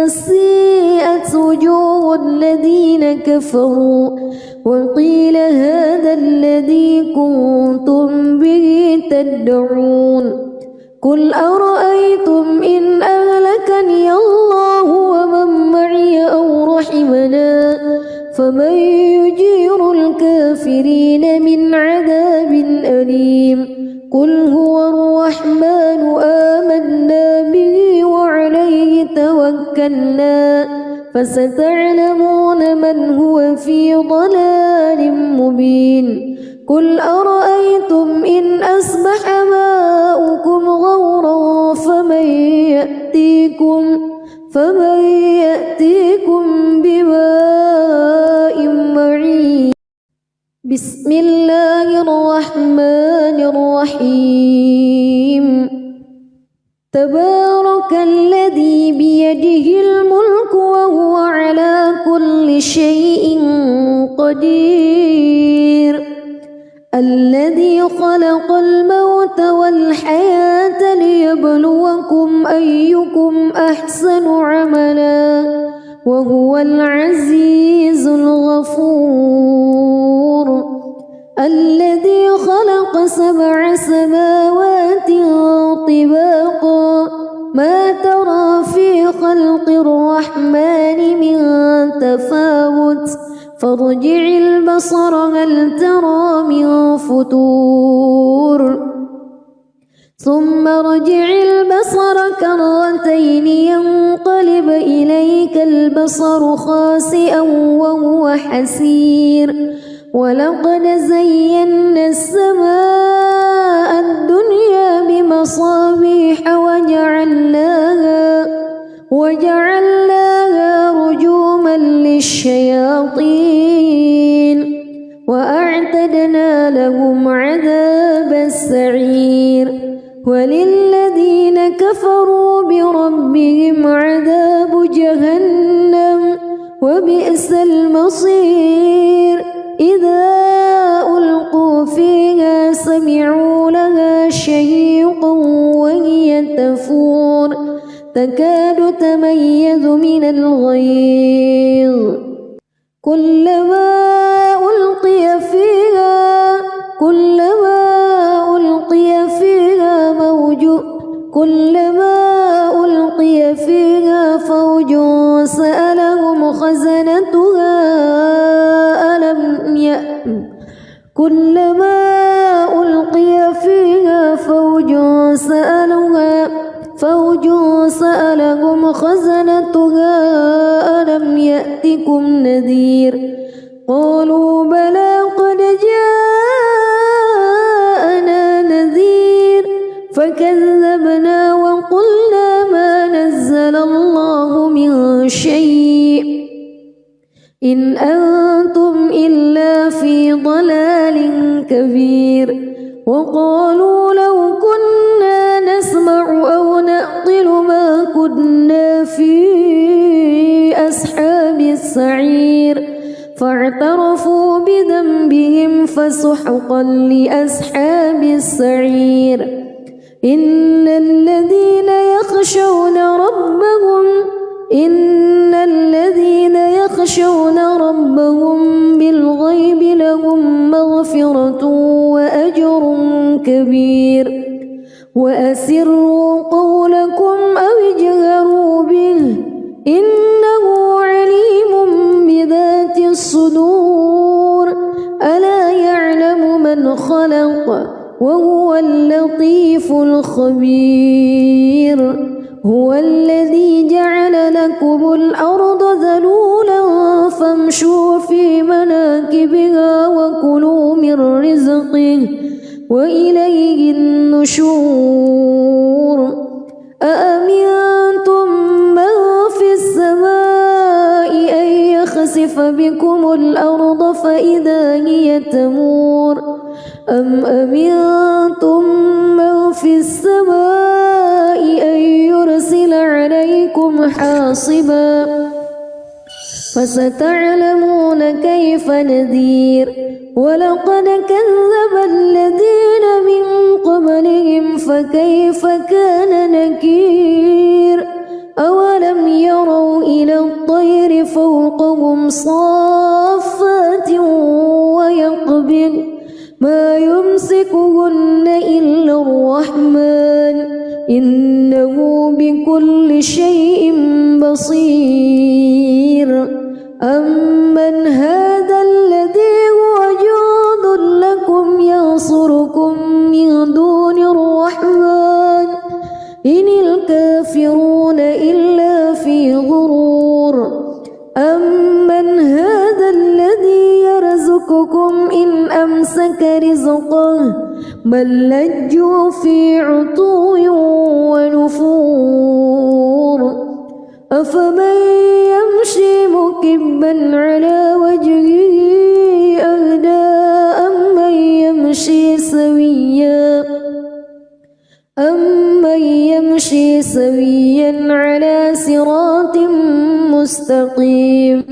سيئت وجوه الذين كفروا وقيل هذا الذي كنتم به تدعون قل أرأيتم إن أهلكني الله ومن معي أو رحمنا فمن يجير الكافرين الكافرين من عذاب أليم قل هو الرحمن آمنا به وعليه توكلنا فستعلمون من هو في ضلال مبين قل أرأيتم إن أصبح ماؤكم غورا فمن يأتيكم بماء معين بسم الله الرحمن الرحيم تبارك الذي بيده الملك وهو على كل شيء قدير الذي خلق الموت والحياة ليبلوكم أيكم أحسن عملا وهو العزيز الغفور الذي خلق 7 سماوات طباقا ما ترى في خلق الرحمن من تفاوت فارجع البصر هل ترى من فتور ثم ارجع البصر كرتين ينقلب إليك البصر خاسئا وهو حسير ولقد زينا السماء الدنيا بمصابيح وجعلناها رجوما للشياطين وأعتدنا لهم عذاب السعير وللذين كفروا بربهم عذاب جهنم وبئس المصير إذا ألقوا فيها سمعوا لها شهيقا وهي تفور تكاد تميز من الغيظ كلما ألقي فيها فوج سألهم خزنتها كلما ألقي فيها فوج سألهم خزنتها ألم يأتكم نذير قالوا بلى قد جاءنا نذير فكذبنا وقلنا ما نزل الله من شيء إن أنتم إلا في ضلال كبير وقالوا لو كنا نسمع أو نعقل ما كنا في أصحاب السعير فاعترفوا بذنبهم فسحقا لأصحاب السعير إن الذين يخشون ربهم بالغيب لهم مغفرة وأجر كبير وأسروا قولكم أو اجهروا به إنه عليم بذات الصدور ألا يعلم من خلق وهو اللطيف الخبير هو الذي جعل لكم الأرض ذلولا فامشوا في مناكبها وكلوا من رزقه وإليه النشور أأمنتم من في السماء أن يخسف بكم الأرض فإذا هي تمور أم أمنتم من في السماء أن يرسل عليكم حاصبا فستعلمون كيف نذير ولقد كذب الذين من قبلهم فكيف كان نكير أولم يروا إلى الطير فوقهم صافات ويقبض ما يمسكهن إلا الرحمن إنه بكل شيء بصير أمن هذا الذي هو جند رزقه بل لجوا في عتو ونفور أفمن يمشي مكبا على وجهه أهدى أمن يمشي سويا على صراط مستقيم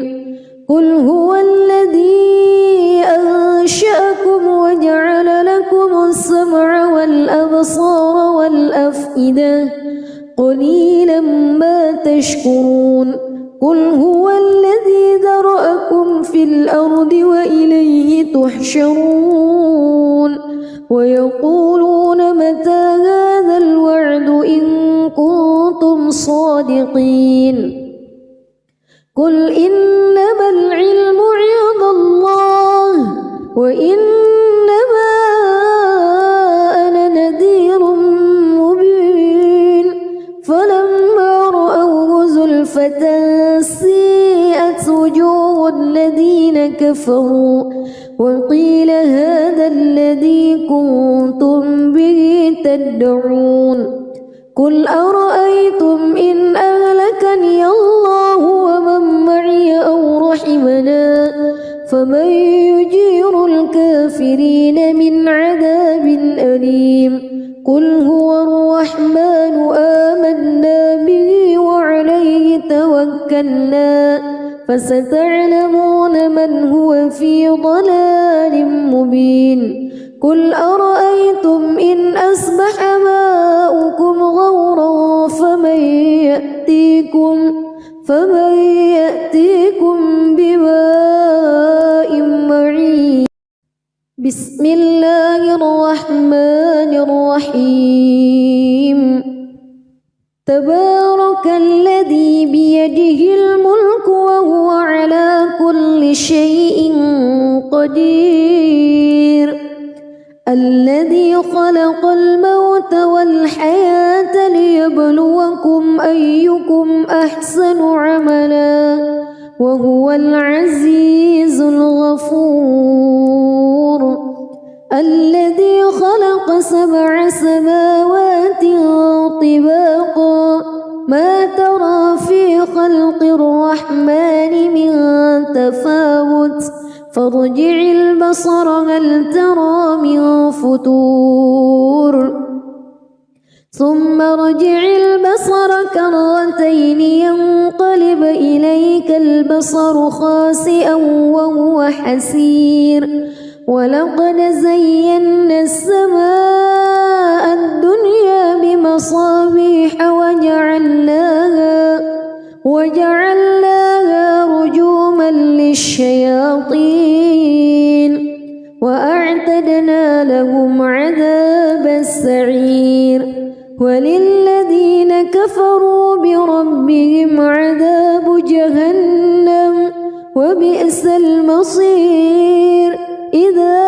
قل هو الذي أنشأكم وجعل لكم السمع والأبصار والأفئدة قليلا ما تشكرون قل هو الذي ذرأكم في الأرض وإليه تحشرون ويقولون متى هذا الوعد إن كنتم صادقين قل إنما العلم عند الله وإنما أنا نذير مبين فلما رأوه زلفة سيئت وجوه الذين كفروا وقيل هذا الذي كنتم به تدعون قل أرأيتم إن أهلكني الله ومن معي أو رحمنا فمن يجير الكافرين من عذاب أليم قل هو الرحمن آمنا به وعليه توكلنا فستعلمون من هو في ضلال مبين قل أرأيتم إن أصبح ماؤكم غورا فمن يأتيكم بماء معين بسم الله الرحمن الرحيم تبارك الذي بيده الملك وهو على كل شيء قدير الذي خلق الموت والحياة ليبلوكم أيكم أحسن عملا وهو العزيز الغفور الذي خلق 7 سماوات طباقا ما ترى في خلق الرحمن من تفاوت فارجع البصر هل ترى من فتور ثم ارجع البصر كرتين ينقلب إليك البصر خاسئا وهو حسير ولقد زينا السماء الدنيا بمصابيح وجعلناها رجوما للشياطين وأعتدنا لهم عذاب السعير وللذين كفروا بربهم عذاب جهنم وبئس المصير إذا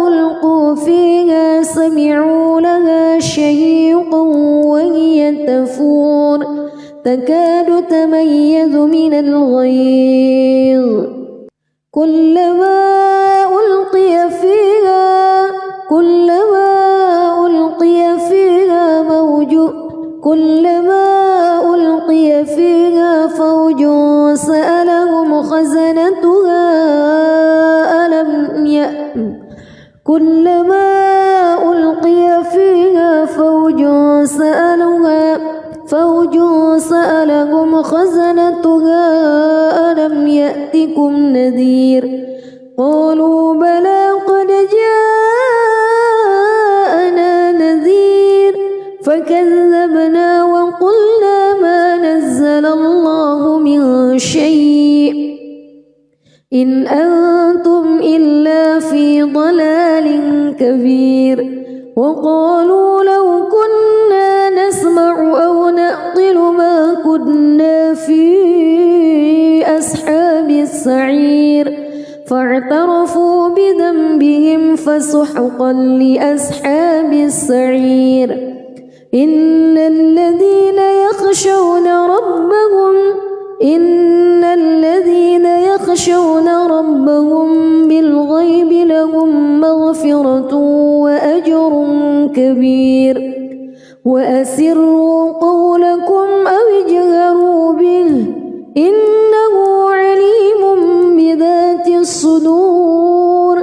ألقوا فيها سمعوا لها شهيقا وهي تفور تكاد تميز من الغيظ كلما ألقي فيها فوج سألهم خزنتها ألم يأتكم نذير قالوا بلى قد جاءنا نذير فكذبنا وقلنا ما نزل الله من شيء إن أنتم إلا في ضلال كبير وقالوا لو كنا نسمع أو نعقل ما كنا في أصحاب السعير فاعترفوا بذنبهم فسحقا لأصحاب السعير إن الذين يخشون ربهم بالغيب لهم مغفرة كبير وأسروا قولكم أو اجهروا به إنه عليم بذات الصدور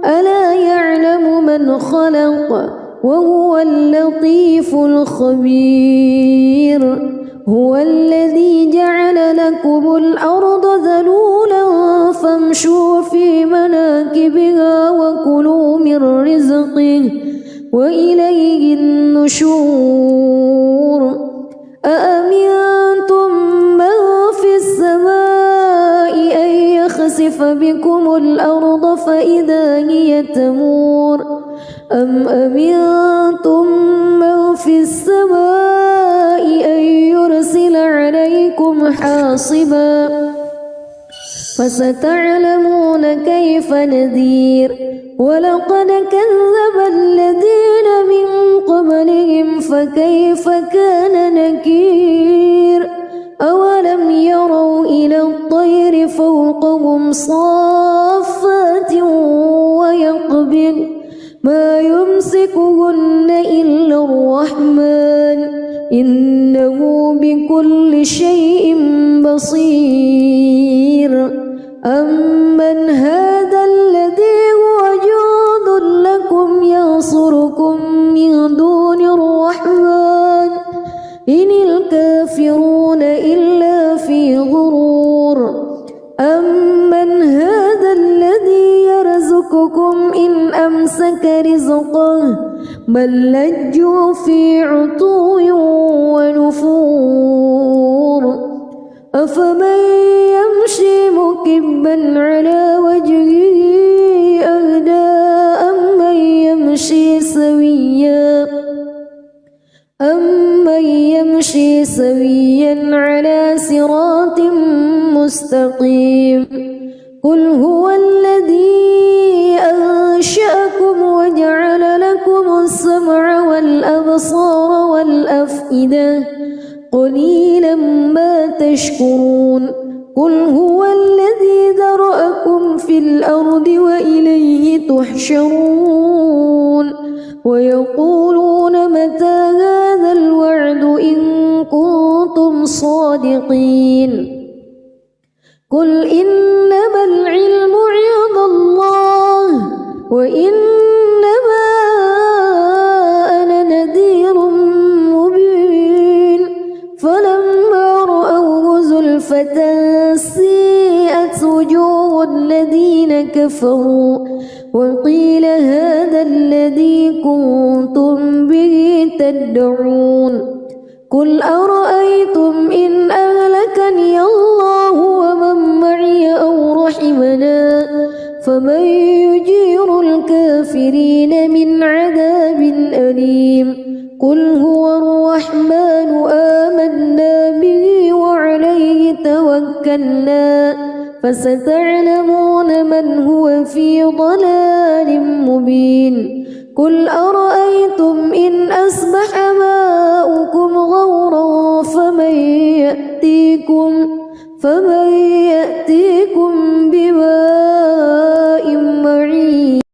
ألا يعلم من خلق وهو اللطيف الخبير هو الذي جعل لكم الأرض ذلولا فامشوا في مناكبها وكلوا من رزقه وإليه النشور أأمنتم من في السماء أن يخسف بكم الأرض فإذا هي تمور أم أمنتم من في السماء أن يرسل عليكم حاصبا فستعلمون كيف نذير ولقد كذب الذين من قبلهم فكيف كان نكير أولم يروا إلى الطير فوقهم صافات ويقبض ما يمسكهن إلا الرحمن إنه بكل شيء بصير أمن هذا الذي هو جند لكم ينصركم من دون الرحمن إن الكافرون إلا في غرور أمن هذا الذي يرزقكم إن أمسك رزقه بل لجوا في عتو ونفور أفمن يمشي مكبا على وجهه أهدى أمن يمشي سويا على صراط مستقيم قل هو الذي أنشأكم وجعل لكم السمع والأبصار والأفئدة قليلا ما تشكرون قل هو الذي ذرأكم في الأرض وإليه تحشرون ويقولون متى هذا الوعد إن كنتم صادقين قل إنما العلم عند الله وإنما أنا نذير مبين فلما رأوه زلفة سيئت وجوه الذين كفروا وقيل هذا الذي كنتم به تدعون قل أرأيتم إن أهلكني الله ومن معي أو رحمنا فمن يجير الكافرين من عذاب أليم قل هو الرحمن آمنا به وعليه توكلنا فستعلمون من هو في ضلال مبين قل أرأيتم إن أصبح ماؤكم غورا فمن يأتيكم